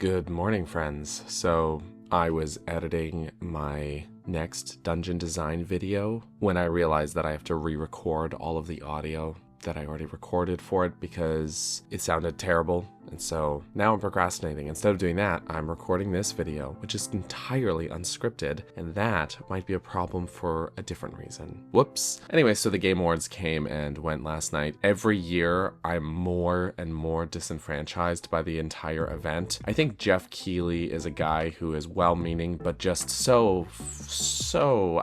Good morning, friends. So I was editing my next dungeon design video when I realized that I have to re-record all of the audio that I already recorded for it because it sounded terrible. And so now I'm procrastinating. Instead of doing that, I'm recording this video, which is entirely unscripted, and that might be a problem for a different reason. Whoops. Anyway, so the Game Awards came and went last night. Every year, I'm more and more disenfranchised by the entire event. I think Jeff Keighley is a guy who is well-meaning, but just so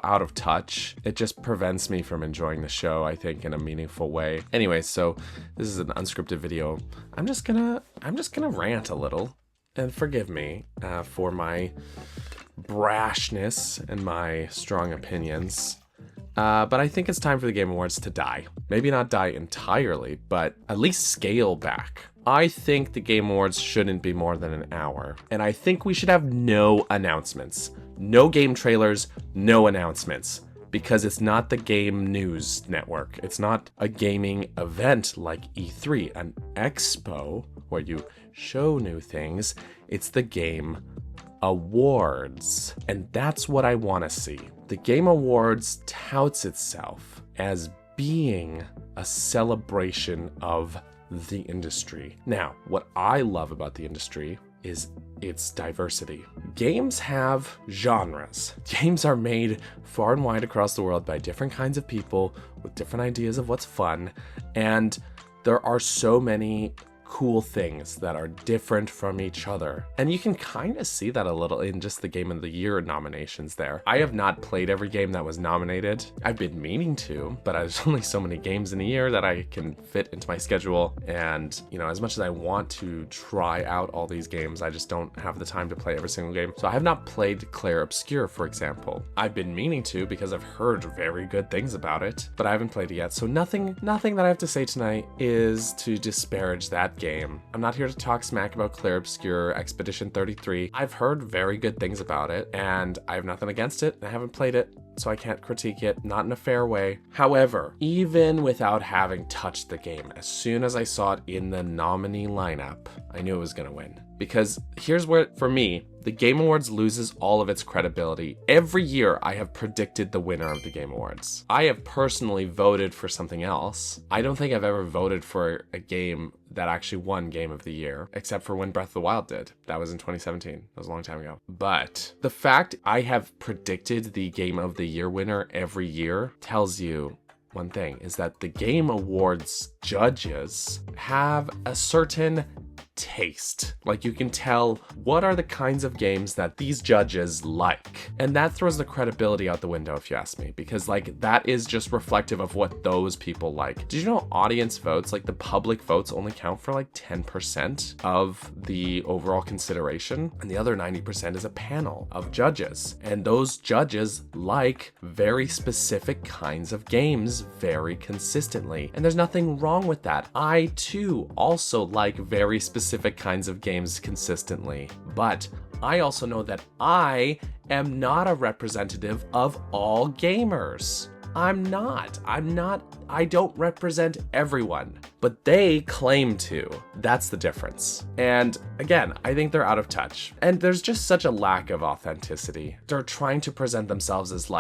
out of touch. It just prevents me from enjoying the show, I think, in a meaningful way. Anyway, so this is an unscripted video. I'm just gonna rant a little, and forgive me for my brashness and my strong opinions. But I think it's time for the Game Awards to die. Maybe not die entirely, but at least scale back. I think the Game Awards shouldn't be more than an hour, and I think we should have no announcements. No game trailers, no announcements. Because it's not the game news network. It's not a gaming event like E3, an expo where you show new things. It's the Game Awards. And that's what I want to see. The Game Awards touts itself as being a celebration of the industry. Now, what I love about the industry is its diversity. Games have genres. Games are made far and wide across the world by different kinds of people with different ideas of what's fun, and there are so many cool things that are different from each other. And you can kind of see that a little in just the Game of the Year nominations there. I have not played every game that was nominated. I've been meaning to, but there's only so many games in a year that I can fit into my schedule. And, as much as I want to try out all these games, I just don't have the time to play every single game. So I have not played Clair Obscur, for example. I've been meaning to because I've heard very good things about it, but I haven't played it yet. So nothing that I have to say tonight is to disparage that game. I'm not here to talk smack about Clair Obscur Expedition 33. I've heard very good things about it, and I have nothing against it. I haven't played it, so I can't critique it, not in a fair way. However, even without having touched the game, as soon as I saw it in the nominee lineup, I knew it was gonna win. Because here's where, for me, the Game Awards loses all of its credibility. Every year, I have predicted the winner of the Game Awards. I have personally voted for something else. I don't think I've ever voted for a game that actually won Game of the Year, except for when Breath of the Wild did. That was in 2017. That was a long time ago. But the fact I have predicted the Game of the Year winner every year tells you one thing, is that the Game Awards judges have a certain taste. Like, you can tell what are the kinds of games that these judges like. And that throws the credibility out the window, if you ask me, because that is just reflective of what those people like. Did you know audience votes, the public votes, only count for 10% of the overall consideration? And the other 90% is a panel of judges. And those judges like very specific kinds of games very consistently. And there's nothing wrong with that. I too also like very specific kinds of games consistently, but I also know that I am not a representative of all gamers. I don't represent everyone, but they claim to. That's the difference. And again, I think they're out of touch. And there's just such a lack of authenticity. They're trying to present themselves as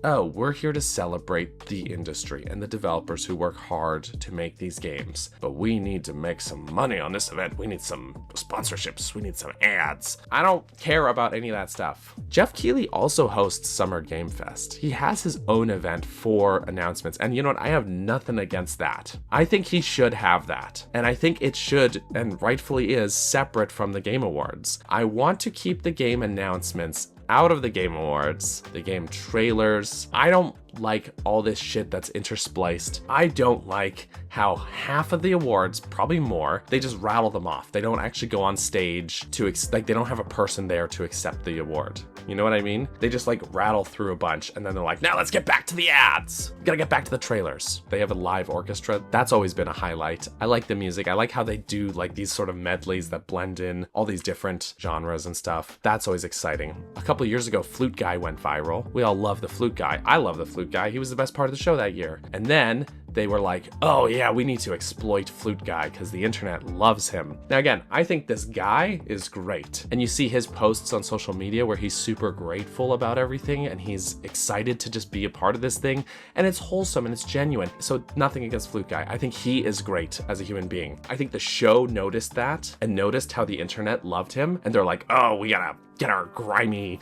oh, we're here to celebrate the industry and the developers who work hard to make these games, but we need to make some money on this event. We need some sponsorships. We need some ads. I don't care about any of that stuff. Jeff Keighley also hosts Summer Game Fest. He has his own event for announcements, and you know what? I have nothing against that. I think he should have that, and I think it should, and rightfully is, separate from the Game Awards. I want to keep the game announcements out of the Game Awards, the game trailers. I don't like all this shit that's interspliced. I don't like how half of the awards, probably more, they just rattle them off. They don't actually go on stage to, they don't have a person there to accept the award. You know what I mean? They just rattle through a bunch and then they're like, now let's get back to the ads. We gotta get back to the trailers. They have a live orchestra. That's always been a highlight. I like the music. I like how they do these sort of medleys that blend in all these different genres and stuff. That's always exciting. A couple of years ago, Flute Guy went viral. We all love the Flute Guy. I love the Flute Guy. He was the best part of the show that year. And then they were like, oh yeah, we need to exploit Flute Guy because the internet loves him. Now again, I think this guy is great. And you see his posts on social media where he's super grateful about everything and he's excited to just be a part of this thing. And it's wholesome and it's genuine. So nothing against Flute Guy. I think he is great as a human being. I think the show noticed that and noticed how the internet loved him. And they're like, oh, we gotta get our grimy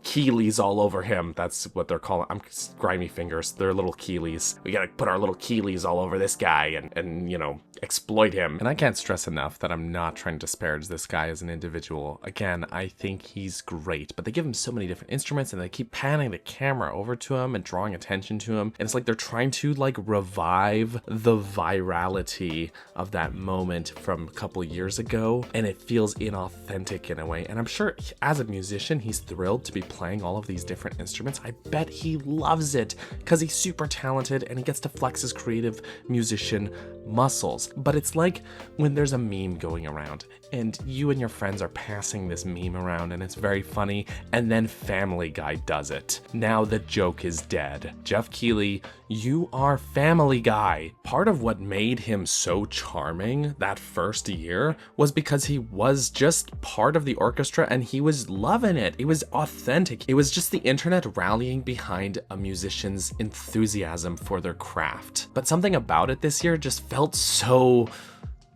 Keeleys all over him. That's what they're calling. I'm grimy fingers. They're little Keeleys. We gotta put our little Keeleys all over this guy and you know, exploit him. And I can't stress enough that I'm not trying to disparage this guy as an individual. Again, I think he's great, but they give him so many different instruments and they keep panning the camera over to him and drawing attention to him. And it's like they're trying to like revive the virality of that moment from a couple years ago. And it feels inauthentic in a way. And I'm sure as a musician, he's thrilled to be playing all of these different instruments. I bet he loves it because he's super talented and he gets to flex his creative musician muscles. But it's like when there's a meme going around and you and your friends are passing this meme around and it's very funny, and then Family Guy does it. Now the joke is dead. Jeff Keighley, you are Family Guy. Part of what made him so charming that first year was because he was just part of the orchestra and he was loving it. It was authentic. It was just the internet rallying behind a musician's enthusiasm for their craft. But something about it this year just felt so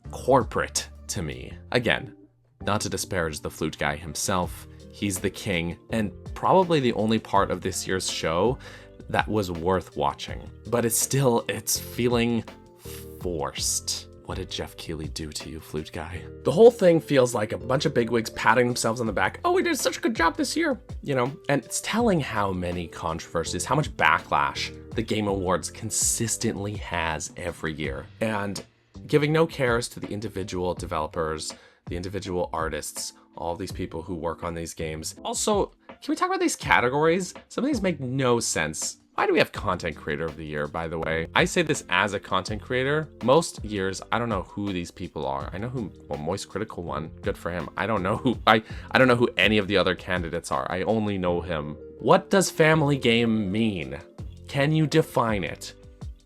corporate to me. Again, not to disparage the Flute Guy himself, he's the king and probably the only part of this year's show that was worth watching. But it's feeling forced. What did Jeff Keighley do to you, Flute Guy? The whole thing feels like a bunch of bigwigs patting themselves on the back. Oh, we did such a good job this year, you know? And it's telling how many controversies, how much backlash the Game Awards consistently has every year. And giving no cares to the individual developers, the individual artists, all of these people who work on these games. Also, can we talk about these categories? Some of these make no sense. Why do we have Content Creator of the Year, by the way? I say this as a content creator. Most years, I don't know who these people are. I know who, well, Moist Critical won. Good for him. I don't know who any of the other candidates are. I only know him. What does family game mean? Can you define it?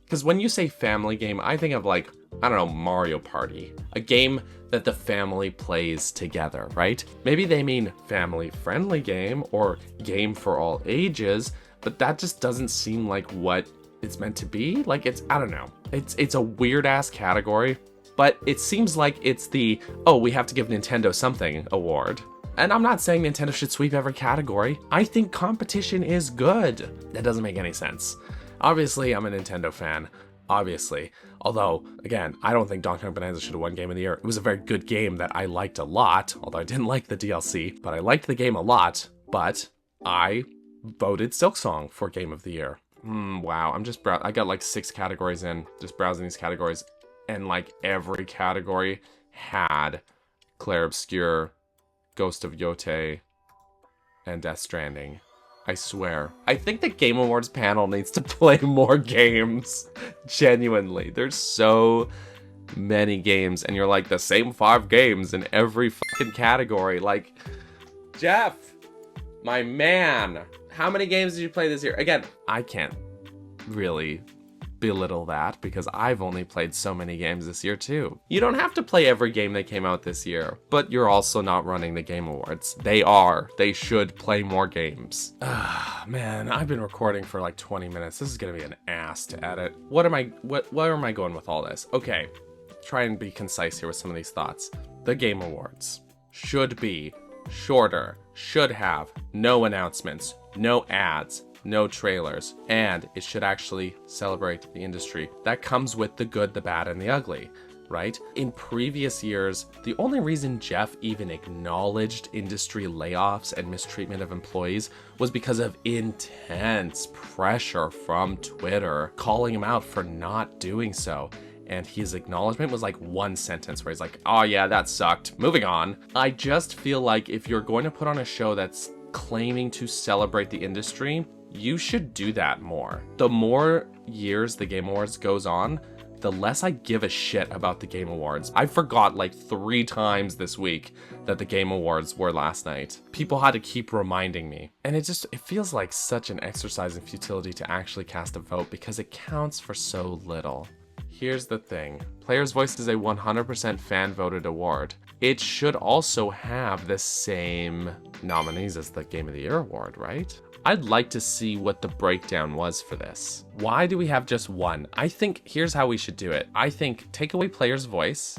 Because when you say family game, I think of like, I don't know, Mario Party. A game that the family plays together, right? Maybe they mean family-friendly game or game for all ages, but that just doesn't seem like what it's meant to be. Like I don't know. It's a weird ass category, but it seems like it's the, oh, we have to give Nintendo something award. And I'm not saying Nintendo should sweep every category. I think competition is good. That doesn't make any sense. Obviously, I'm a Nintendo fan. Obviously. Although, again, I don't think Donkey Kong Bonanza should have won Game of the Year. It was a very good game that I liked a lot, although I didn't like the DLC, but I liked the game a lot, but I voted Silksong for Game of the Year. Wow, I'm just I got like 6 categories in, just browsing these categories, and like every category had Clair Obscur, Ghost of Yote, and Death Stranding. I swear. I think the Game Awards panel needs to play more games. Genuinely. There's so many games, and you're like, the same 5 games in every fucking category. Like, Jeff, my man, how many games did you play this year? Again, I can't really belittle that because I've only played so many games this year too. You don't have to play every game that came out this year, but you're also not running the Game Awards. They should play more games. Man, I've been recording for like 20 minutes. This is gonna be an ass to edit. Where am I going with all this? Okay, try and be concise here with some of these thoughts. The Game Awards should be shorter, should have no announcements, no ads, no trailers, and it should actually celebrate the industry. That comes with the good, the bad, and the ugly, right? In previous years, the only reason Jeff even acknowledged industry layoffs and mistreatment of employees was because of intense pressure from Twitter calling him out for not doing so. And his acknowledgement was like one sentence where he's like, oh yeah, that sucked, moving on. I just feel like if you're going to put on a show that's claiming to celebrate the industry, you should do that more. The more years the Game Awards goes on, the less I give a shit about the Game Awards. I forgot like 3 times this week that the Game Awards were last night. People had to keep reminding me. And it feels like such an exercise in futility to actually cast a vote because it counts for so little. Here's the thing. Player's Voice is a 100% fan-voted award. It should also have the same nominees as the Game of the Year award, right? I'd like to see what the breakdown was for this. Why do we have just one? I think here's how we should do it. I think take away Player's Voice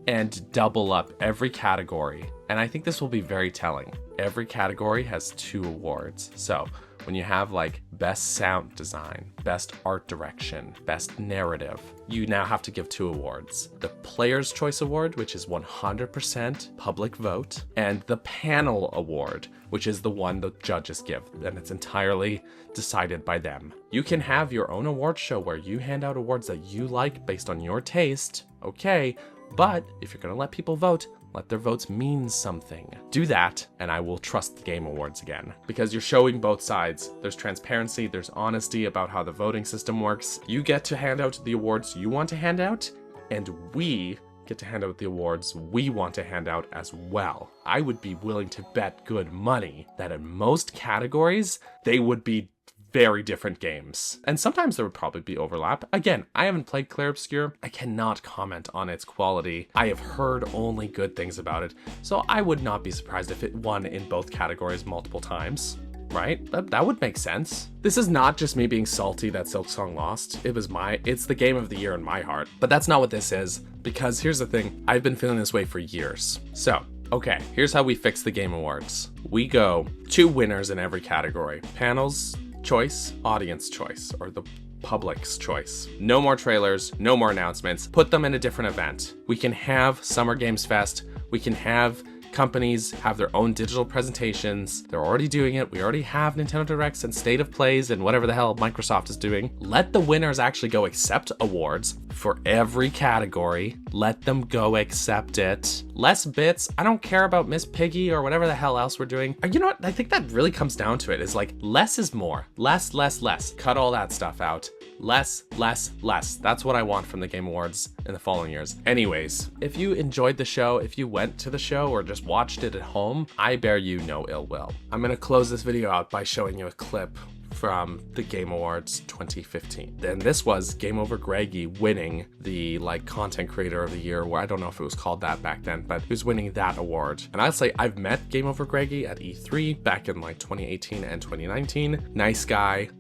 and double up every category. And I think this will be very telling. Every category has 2 awards. So when you have like best sound design, best art direction, best narrative, you now have to give 2 awards. The Player's Choice Award, which is 100% public vote, and the Panel Award, which is the one the judges give, and it's entirely decided by them. You can have your own award show where you hand out awards that you like based on your taste, okay, but if you're gonna let people vote, let their votes mean something. Do that, and I will trust the Game Awards again. Because you're showing both sides. There's transparency, there's honesty about how the voting system works. You get to hand out the awards you want to hand out, and we get to hand out the awards we want to hand out as well. I would be willing to bet good money that in most categories, they would be very different games. And sometimes there would probably be overlap. Again, I haven't played Clair Obscur. I cannot comment on its quality. I have heard only good things about it. So I would not be surprised if it won in both categories multiple times. Right? That would make sense. This is not just me being salty that Silksong lost. It's the game of the year in my heart. But that's not what this is, because here's the thing. I've been feeling this way for years. So, okay, here's how we fix the Game Awards. We go 2 winners in every category. Panels choice, audience choice, or the public's choice. No more trailers, no more announcements. Put them in a different event. We can have Summer Games Fest. We can have companies have their own digital presentations. They're already doing it. We already have Nintendo Directs and State of Plays and whatever the hell Microsoft is doing. Let the winners actually go accept awards for every category. Let them go accept it. Less bits. I don't care about Miss Piggy or whatever the hell else we're doing. You know what? I think that really comes down to it is like less is more. Less, less, less. Cut all that stuff out. Less, less, less. That's what I want from the Game Awards in the following years. Anyways, if you enjoyed the show, if you went to the show or just watched it at home, I bear you no ill will. I'm gonna close this video out by showing you a clip from the Game Awards 2015. And this was Game Over Greggy winning the content creator of the year, where I don't know if it was called that back then, but he was winning that award. And I'd say I've met Game Over Greggy at E3 back in 2018 and 2019. Nice guy,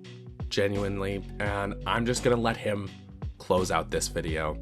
genuinely, and I'm just gonna let him close out this video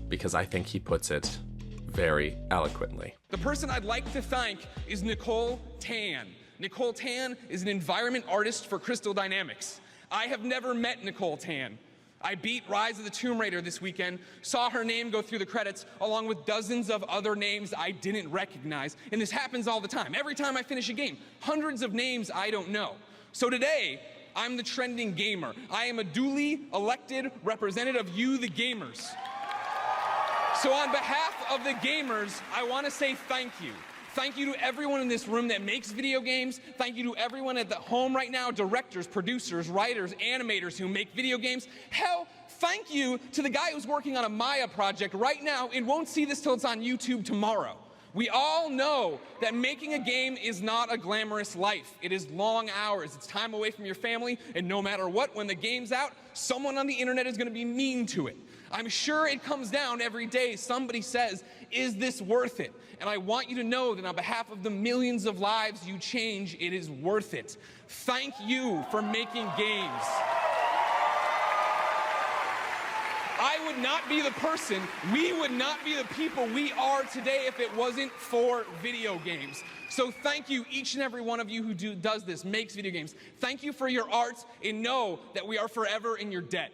because I think he puts it very eloquently. The person I'd like to thank is Nicole Tan. Nicole Tan is an environment artist for Crystal Dynamics. I have never met Nicole Tan. I beat Rise of the Tomb Raider this weekend, saw her name go through the credits along with dozens of other names I didn't recognize, and this happens all the time. Every time I finish a game, hundreds of names I don't know. So today, I'm the trending gamer. I am a duly elected representative of you, the gamers. So on behalf of the gamers, I want to say thank you. Thank you to everyone in this room that makes video games. Thank you to everyone at the home right now, directors, producers, writers, animators who make video games. Hell, thank you to the guy who's working on a Maya project right now and won't see this till it's on YouTube tomorrow. We all know that making a game is not a glamorous life. It is long hours. It's time away from your family, and no matter what, when the game's out, someone on the internet is going to be mean to it. I'm sure it comes down every day. Somebody says, is this worth it? And I want you to know that on behalf of the millions of lives you change, it is worth it. Thank you for making games. I would not be the person, we would not be the people we are today if it wasn't for video games. So thank you, each and every one of you who does this, makes video games. Thank you for your art, and know that we are forever in your debt.